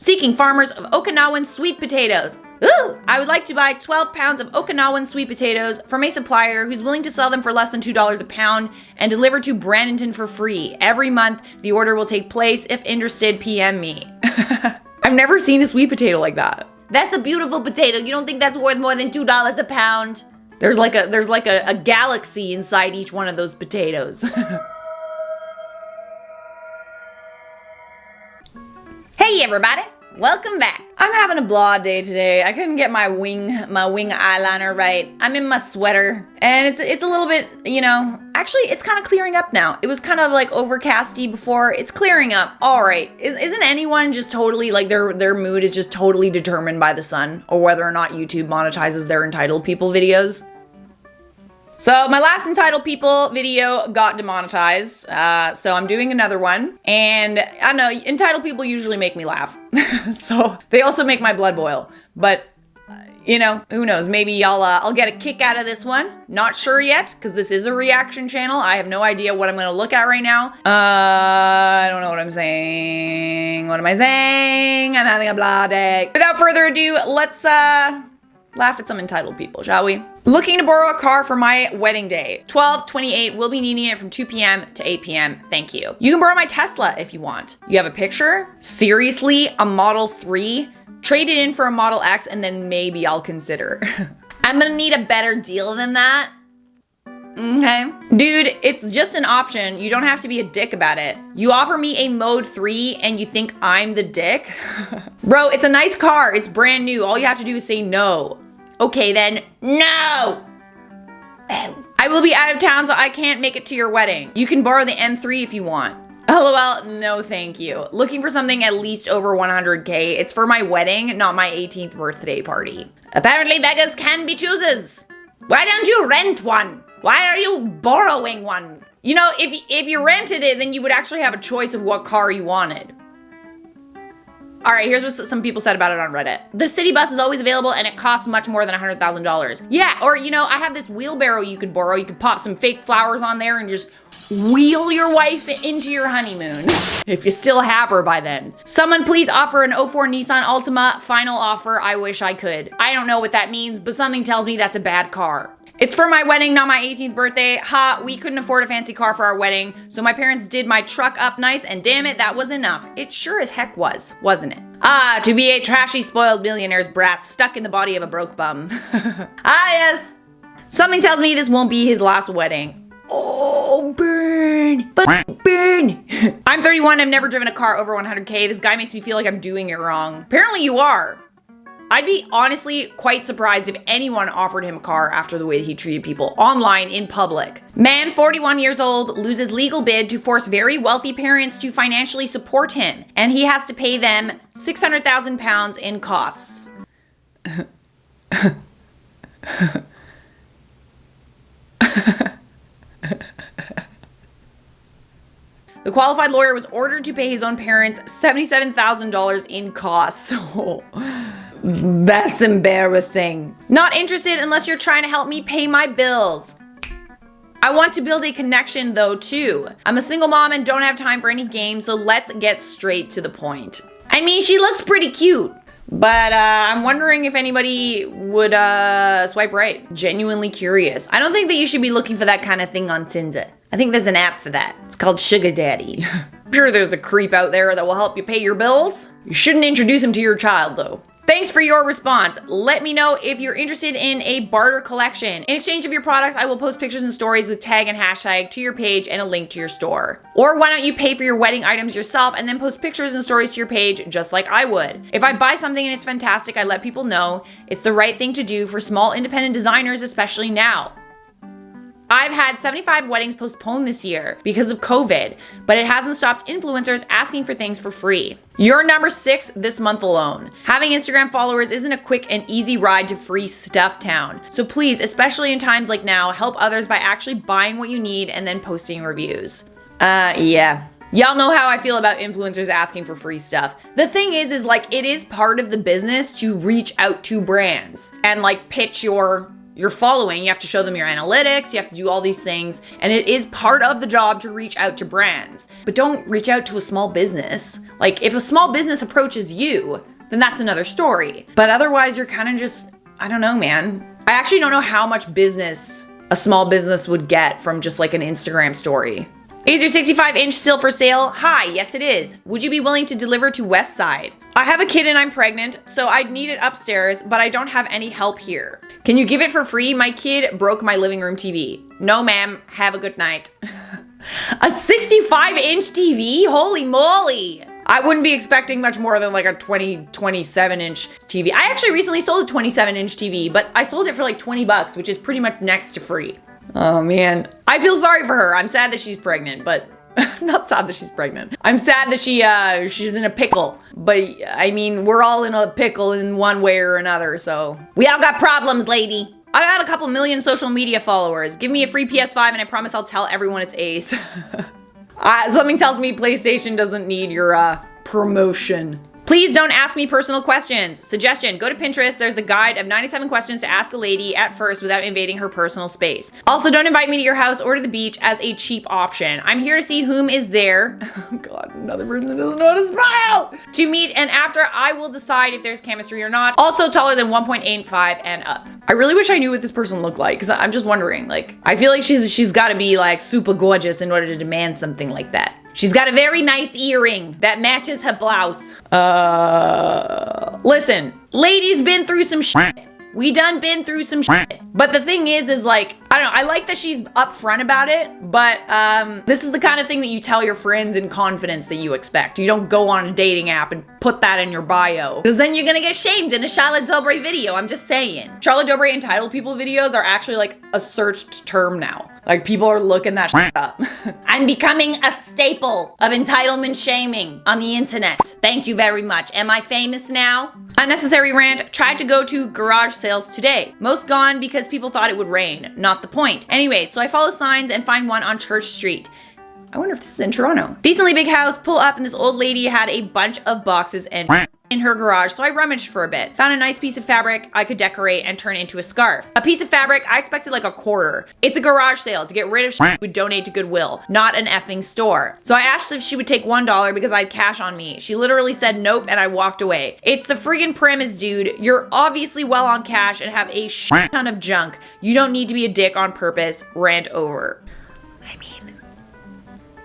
Seeking farmers of Okinawan sweet potatoes. Ooh, I would like to buy 12 pounds of Okinawan sweet potatoes from a supplier who's willing to sell them for less than $2 a pound and deliver to Brandonton for free. Every month, the order will take place. If interested, PM me. I've never seen a sweet potato like that. That's a beautiful potato. You don't think that's worth more than $2 a pound? There's like a galaxy inside each one of those potatoes. Hey everybody, welcome back. I'm having a blah day today. I couldn't get my wing eyeliner right. I'm in my sweater and it's a little bit, actually it's kind of clearing up now. It was kind of like overcasty before. It's clearing up. All right. Isn't anyone just totally like their mood is just totally determined by the sun or whether or not YouTube monetizes their entitled people videos? So my last entitled people video got demonetized, so I'm doing another one, and I don't know, entitled people usually make me laugh, so they also make my blood boil, but who knows, maybe I'll get a kick out of this one, not sure yet, because this is a reaction channel. I have no idea what I'm going to look at right now. I don't know what I'm saying. What am I saying? I'm having a blah day. Without further ado, let's laugh at some entitled people, shall we? Looking to borrow a car for my wedding day. 12/28, will be needing it from 2 p.m. to 8 p.m. Thank you. You can borrow my Tesla if you want. You have a picture? Seriously? A Model 3? Trade it in for a Model X and then maybe I'll consider. I'm gonna need a better deal than that. Okay. Dude, it's just an option. You don't have to be a dick about it. You offer me a Mode 3 and you think I'm the dick? Bro, it's a nice car. It's brand new. All you have to do is say no. Okay then, no! I will be out of town, so I can't make it to your wedding. You can borrow the M3 if you want. LOL, no thank you. Looking for something at least over 100K. It's for my wedding, not my 18th birthday party. Apparently beggars can be choosers. Why don't you rent one? Why are you borrowing one? If you rented it, then you would actually have a choice of what car you wanted. All right, here's what some people said about it on Reddit. The city bus is always available and it costs much more than $100,000. Yeah, or I have this wheelbarrow you could borrow. You could pop some fake flowers on there and just wheel your wife into your honeymoon. If you still have her by then. Someone please offer an 04 Nissan Altima. Final offer, I wish I could. I don't know what that means, but something tells me that's a bad car. It's for my wedding, not my 18th birthday. Ha, we couldn't afford a fancy car for our wedding, so my parents did my truck up nice, and damn it, that was enough. It sure as heck was, wasn't it? Ah, to be a trashy, spoiled millionaire's brat stuck in the body of a broke bum. Ah, yes. Something tells me this won't be his last wedding. Oh, burn. Burn. I'm 31, I've never driven a car over 100K. This guy makes me feel like I'm doing it wrong. Apparently you are. I'd be honestly quite surprised if anyone offered him a car after the way he treated people online in public. Man, 41 years old, loses legal bid to force very wealthy parents to financially support him, and he has to pay them 600,000 pounds in costs. The qualified lawyer was ordered to pay his own parents $77,000 in costs. That's embarrassing. Not interested unless you're trying to help me pay my bills. I want to build a connection though too. I'm a single mom and don't have time for any games, so let's get straight to the point. I mean, she looks pretty cute, but I'm wondering if anybody would swipe right. Genuinely curious. I don't think that you should be looking for that kind of thing on Tinder. I think there's an app for that. It's called Sugar Daddy. I'm sure there's a creep out there that will help you pay your bills. You shouldn't introduce him to your child though. Thanks for your response. Let me know if you're interested in a barter collection. In exchange of your products, I will post pictures and stories with tag and hashtag to your page and a link to your store. Or why don't you pay for your wedding items yourself and then post pictures and stories to your page just like I would. If I buy something and it's fantastic, I let people know. It's the right thing to do for small independent designers, especially now. I've had 75 weddings postponed this year because of COVID, but it hasn't stopped influencers asking for things for free. You're number 6 this month alone. Having Instagram followers isn't a quick and easy ride to free stuff town. So please, especially in times like now, help others by actually buying what you need and then posting reviews. Yeah. Y'all know how I feel about influencers asking for free stuff. The thing is like, it is part of the business to reach out to brands and like pitch your you're following. You have to show them your analytics. You have to do all these things. And it is part of the job to reach out to brands. But don't reach out to a small business. Like, if a small business approaches you, then that's another story. But otherwise, you're kind of just, I don't know, man. I actually don't know how much business a small business would get from just like an Instagram story. Is your 65-inch still for sale? Hi, yes it is. Would you be willing to deliver to West Side? I have a kid and I'm pregnant, so I'd need it upstairs, but I don't have any help here. Can you give it for free? My kid broke my living room TV. No, ma'am. Have a good night. A 65-inch TV? Holy moly. I wouldn't be expecting much more than like a 27-inch TV. I actually recently sold a 27-inch TV, but I sold it for like $20, which is pretty much next to free. Oh man. I feel sorry for her. I'm sad that she's pregnant, but I'm not sad that she's pregnant. I'm sad that she's in a pickle. But I mean, we're all in a pickle in one way or another, so. We all got problems, lady. I got a couple million social media followers. Give me a free PS5 and I promise I'll tell everyone it's ace. Something tells me PlayStation doesn't need your promotion. Please don't ask me personal questions. Suggestion, go to Pinterest. There's a guide of 97 questions to ask a lady at first without invading her personal space. Also, don't invite me to your house or to the beach as a cheap option. I'm here to see whom is there. Oh God, another person that doesn't know how to smile. To meet, and after I will decide if there's chemistry or not. Also taller than 1.85 and up. I really wish I knew what this person looked like because I'm just wondering, like, I feel like she's gotta be like super gorgeous in order to demand something like that. She's got a very nice earring that matches her blouse. Listen, lady's been through some shit. We done been through some shit. But the thing is like, I don't know, I like that she's upfront about it, but this is the kind of thing that you tell your friends in confidence that you expect. You don't go on a dating app and put that in your bio, because then you're gonna get shamed in a Charlotte Dobre video, I'm just saying. Charlotte Dobre entitled people videos are actually like a searched term now. Like, people are looking that shit up. I'm becoming a staple of entitlement shaming on the internet. Thank you very much. Am I famous now? Unnecessary rant. Tried to go to garage sales today. Most gone because people thought it would rain. Not the point. Anyway, so I follow signs and find one on Church Street. I wonder if this is in Toronto. Decently big house, pull up, and this old lady had a bunch of boxes and in her garage, so I rummaged for a bit. Found a nice piece of fabric I could decorate and turn into a scarf. A piece of fabric, I expected like a quarter. It's a garage sale. To get rid of shit, would donate to Goodwill, not an effing store. So I asked if she would take $1 because I had cash on me. She literally said nope, and I walked away. It's the friggin' premise, dude. You're obviously well on cash and have a shit ton of junk. You don't need to be a dick on purpose. Rant over. I mean,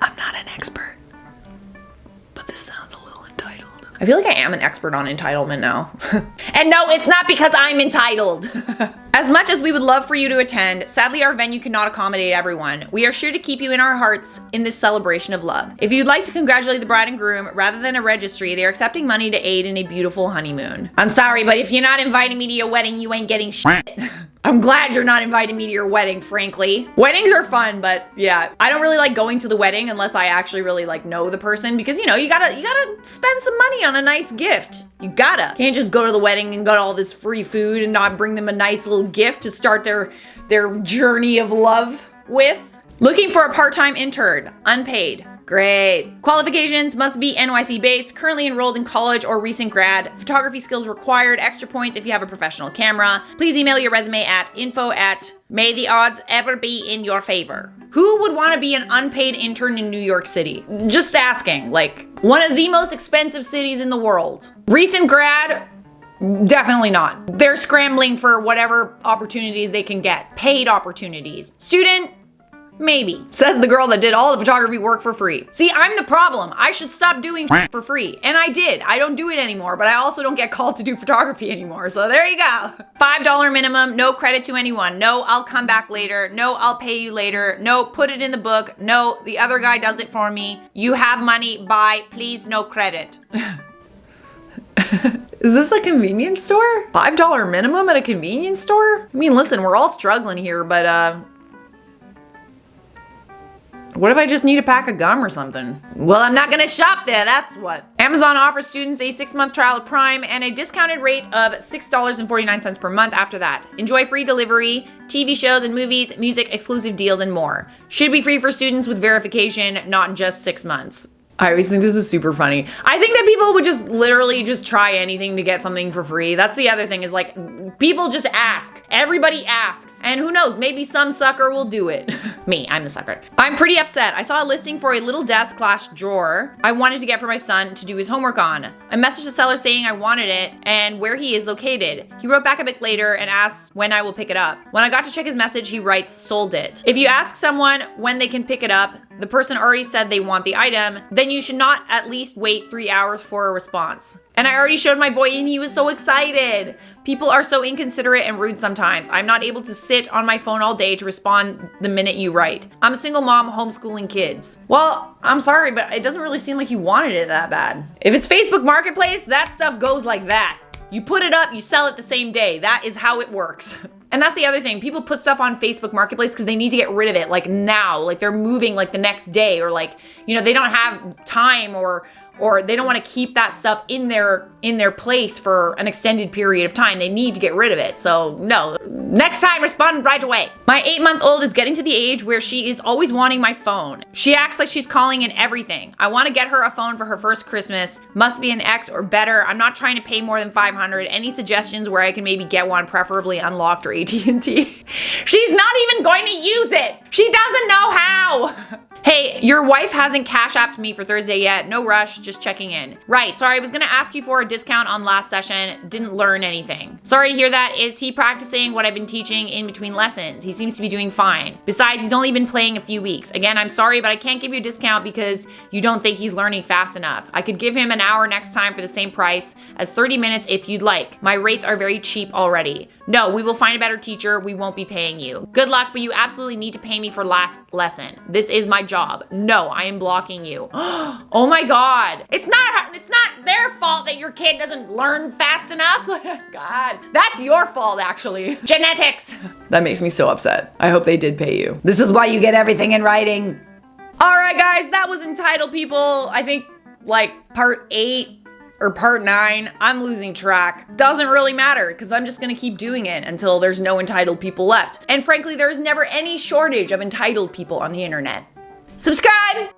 I'm not an expert, but this sounds a little entitled. I feel like I am an expert on entitlement now. And no, it's not because I'm entitled. As much as we would love for you to attend, sadly our venue cannot accommodate everyone. We are sure to keep you in our hearts in this celebration of love. If you'd like to congratulate the bride and groom, rather than a registry, they are accepting money to aid in a beautiful honeymoon. I'm sorry, but if you're not inviting me to your wedding, you ain't getting shit. I'm glad you're not inviting me to your wedding, frankly. Weddings are fun, but yeah, I don't really like going to the wedding unless I actually really like know the person, because you know, you gotta spend some money on a nice gift. You gotta. Can't just go to the wedding and get all this free food and not bring them a nice little gift to start their journey of love with. Looking for a part-time intern, unpaid. Great. Qualifications must be NYC based, currently enrolled in college or recent grad. Photography skills required, extra points if you have a professional camera. Please email your resume at info@may the odds ever be in your favor. Who would want to be an unpaid intern in New York City? Just asking, like, one of the most expensive cities in the world. Recent grad? Definitely not. They're scrambling for whatever opportunities they can get. Paid opportunities. Student? Maybe. Says the girl that did all the photography work for free. See, I'm the problem. I should stop doing for free. And I did. I don't do it anymore, but I also don't get called to do photography anymore. So there you go. $5 minimum, no credit to anyone. No, I'll come back later. No, I'll pay you later. No, put it in the book. No, the other guy does it for me. You have money, bye. Please, no credit. Is this a convenience store? $5 minimum at a convenience store? I mean, listen, we're all struggling here, but what if I just need a pack of gum or something? Well, I'm not gonna shop there, that's what. Amazon offers students a 6-month trial of Prime and a discounted rate of $6.49 per month after that. Enjoy free delivery, TV shows and movies, music, exclusive deals, and more. Should be free for students with verification, not just 6 months. I always think this is super funny. I think that people would just literally just try anything to get something for free. That's the other thing is like, people just ask. Everybody asks. And who knows, maybe some sucker will do it. Me, I'm the sucker. I'm pretty upset. I saw a listing for a little desk/drawer I wanted to get for my son to do his homework on. I messaged the seller saying I wanted it and where he is located. He wrote back a bit later and asked when I will pick it up. When I got to check his message, he writes, sold it. If you ask someone when they can pick it up, the person already said they want the item, then you should not at least wait 3 hours for a response. And I already showed my boy and he was so excited. People are so inconsiderate and rude sometimes. I'm not able to sit on my phone all day to respond the minute you write. I'm a single mom homeschooling kids. Well, I'm sorry, but it doesn't really seem like you wanted it that bad. If it's Facebook Marketplace, that stuff goes like that. You put it up, you sell it the same day. That is how it works. And that's the other thing. People put stuff on Facebook Marketplace because they need to get rid of it like now, like they're moving like the next day, or like, you know, they don't have time or they don't want to keep that stuff in their place for an extended period of time. They need to get rid of it. So no, next time respond right away. My 8-month-old is getting to the age where she is always wanting my phone. She acts like she's calling in everything. I want to get her a phone for her first Christmas. Must be an X or better. I'm not trying to pay more than $500. Any suggestions where I can maybe get one, preferably unlocked or AT&T? She's not even going to use it. She doesn't know how. Hey, your wife hasn't cash apped me for Thursday yet. No rush, just checking in. Right, sorry, I was gonna ask you for a discount on last session. Didn't learn anything. Sorry to hear that. Is he practicing what I've been teaching in between lessons? He seems to be doing fine. Besides, he's only been playing a few weeks. Again, I'm sorry, but I can't give you a discount because you don't think he's learning fast enough. I could give him an hour next time for the same price as 30 minutes if you'd like. My rates are very cheap already. No, we will find a better teacher. We won't be paying you. Good luck, but you absolutely need to pay me for last lesson. This is my job. No, I am blocking you. Oh my God. It's not their fault that your kid doesn't learn fast enough. God, that's your fault actually. Genetics. That makes me so upset. I hope they did pay you. This is why you get everything in writing. All right, guys, that was Entitled People. I think like part 8 or part 9, I'm losing track. Doesn't really matter because I'm just gonna keep doing it until there's no entitled people left. And frankly, there's never any shortage of entitled people on the internet. Subscribe!